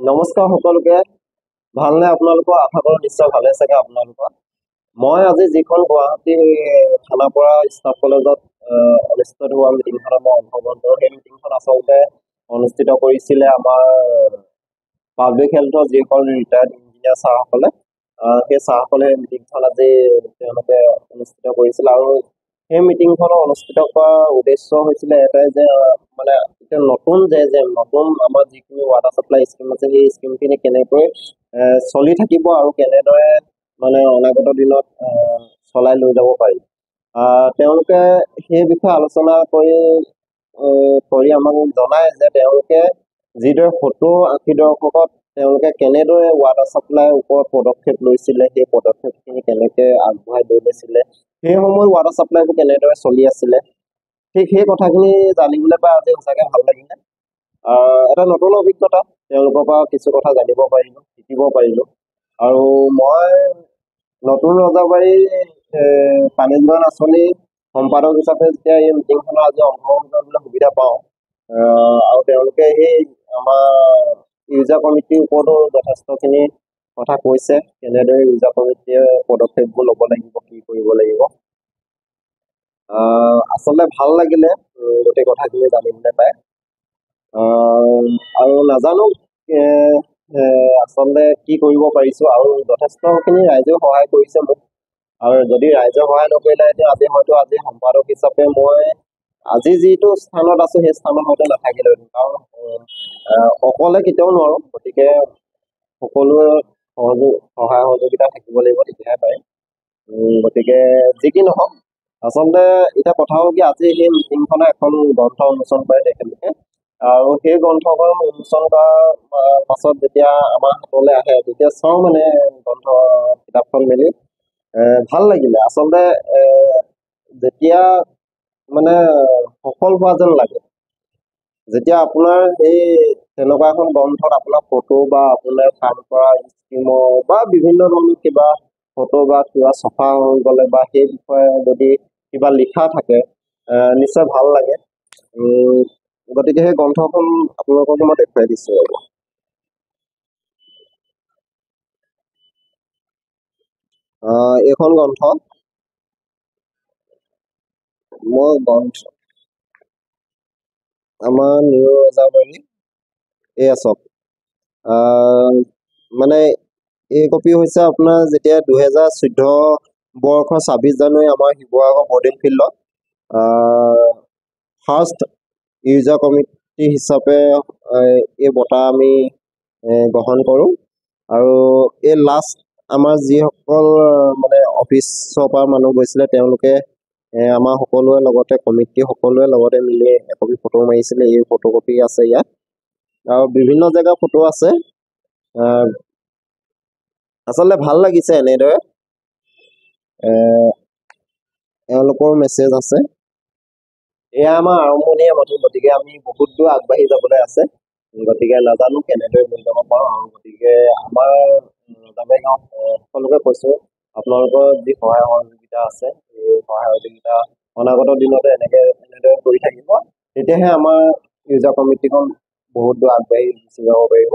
নমস্কাৰ সকলোকে। ভালনে আপোনালোকৰ? আশা কৰোঁ নিশ্চয় ভালে চাগে আপোনালোকৰ। মই আজি যিখন গুৱাহাটী খানাপাৰা ষ্টাফ কলেজত অনুষ্ঠিত হোৱা মিটিংখনত মই অংশগ্ৰহণ কৰোঁ, সেই মিটিংখন আচলতে অনুষ্ঠিত কৰিছিলে আমাৰ পাব্লিক হেল্থৰ যিসকল ৰিটায়াৰ্ড ইঞ্জিনিয়াৰ ছাৰসকলে। সেই ছাৰসকলে সেই মিটিংখন আজি তেওঁলোকে অনুষ্ঠিত কৰিছিলে আৰু সেই মিটিংখনৰ অনুষ্ঠিত কৰাৰ উদ্দেশ্য হৈছিলে এটাই যে মানে এতিয়া নতুন আমাৰ যিখিনি ৱাটাৰ চাপ্লাই স্কিম আছে সেই স্কিমখিনি কেনেকৈ চলি থাকিব আৰু কেনেদৰে মানে অনাগত দিনত চলাই লৈ যাব পাৰি। তেওঁলোকে সেই বিষয়ে আলোচনা কৰি আমাক জনায় যে তেওঁলোকে যিদৰে 70-80 দশকত তেওঁলোকে কেনেদৰে ৱাটাৰ চাপ্লাইৰ ওপৰত পদক্ষেপ লৈছিলে, সেই পদক্ষেপখিনি কেনেকৈ আগবঢ়াই লৈ গৈছিলে, সেই সময়ত ৱাটাৰ চাপ্লাইবোৰ কেনেদৰে চলি আছিলে, ঠিক সেই কথাখিনি জানিবলৈ পাই আজি সঁচাকৈ ভাল লাগিলে। এটা নতুন অভিজ্ঞতা, তেওঁলোকৰ পৰা কিছু কথা জানিব পাৰিলোঁ, শিকিব পাৰিলোঁ। আৰু মই নতুন ৰজাবাৰী পানী যোগান আঁচনি সম্পাদক হিচাপে যেতিয়া এই মিটিংখনৰ আজি অংশগ্ৰহণ কৰিবলৈ সুবিধা পাওঁ, আৰু তেওঁলোকে সেই আমাৰ ইউজাৰ কমিটিৰ ওপৰতো যথেষ্টখিনি কথা কৈছে, কেনেদৰে ইউজাৰ কমিটিয়ে পদক্ষেপবোৰ ল'ব লাগিব, কি কৰিব লাগিব। আচলতে ভাল লাগিলে গোটেই কথাখিনি জানিবলৈ পাই। আৰু নাজানো আচলতে কি কৰিব পাৰিছো, আৰু যথেষ্টখিনি ৰাইজেও সহায় কৰিছে মোক। আৰু যদি ৰাইজে সহায় নকৰিলে আজি সম্পাদক হিচাপে মই আজি যিটো স্থানত আছো সেই স্থানত হয়তো নাথাকিলে, কাৰণ অকলে কেতিয়াও নোৱাৰো। গতিকে সকলোৱে সহায় সহযোগিতা থাকিব লাগিব, তেতিয়াহে পাৰে। গতিকে যি কি নহওক, আচলতে এতিয়া কথা হ'ল কি, আজি সেই মিটিংখনে এখন গ্ৰন্থ উন্মোচন কৰে তেখেতলোকে, আৰু সেই গ্ৰন্থখন উন্মোচন কৰাৰ পাছত যেতিয়া আমাৰ হাতলৈ আহে তেতিয়া চাওঁ মানে গ্ৰন্থ কিতাপখন মেলি ভাল লাগিলে। আচলতে যেতিয়া মানে সফল হোৱা যেন লাগে, যেতিয়া আপোনাৰ সেই তেনেকুৱা এখন গ্ৰন্থত আপোনাৰ ফটো বা আপোনাৰ কাম কৰা স্কিমৰ বা বিভিন্ন ধৰণৰ কিবা ফটো বা কিবা চফা হৈ গ'লে বা সেই বিষয়ে যদি কিবা লিখা থাকে, নিশ্চয় ভাল লাগে। গতিকে সেই গ্ৰন্থখন আপোনালোককো মই দেখুৱাই দিছোঁ। এইখন গ্ৰন্থ আমাৰ নিউ ৰজাবাৰী এয়া চব মানে এই কপি হৈছে আপোনাৰ যেতিয়া 2014 বৰ্ষৰ 26 জানুৱাৰী আমাৰ শিৱসাগৰ বৰ্ডিং ফিল্ডত ফাৰ্ষ্ট ইউজাৰ কমিটি হিচাপে এই বঁটা আমি গ্ৰহণ কৰোঁ। আৰু এই লাষ্ট আমাৰ যিসকল মানে অফিচৰ পৰা মানুহ গৈছিলে, তেওঁলোকে আমাৰ সকলোৰে লগতে কমিটি সকলোৰে লগতে মিলি একপি ফটো মাৰিছিলে। এই ফটো কপি আছে ইয়াত, আৰু বিভিন্ন জেগা ফটো আছে। আচলতে ভাল লাগিছে এনেদৰে এওঁলোকৰ মেছেজ আছে। এয়া আমাৰ আৰম্ভণিয়ে মাথোঁ, গতিকে আমি বহুত দূৰ আগবাঢ়ি যাবলৈ আছে। গতিকে নাজানো কেনেদৰে লৈ যাব পাৰোঁ, আৰু গতিকে আমাৰ ৰজাবাৰী গাঁৱত সকলোকে কৈছোঁ, আপোনালোকৰ যি সহায় সহযোগিতা আছে, এই সহায় সহযোগিতা অনাগত দিনতে এনেদৰে কৰি থাকিব, তেতিয়াহে আমাৰ ইউজাৰ কমিটিখন বহুত দূৰ আগবাঢ়ি গুচি যাব পাৰিব।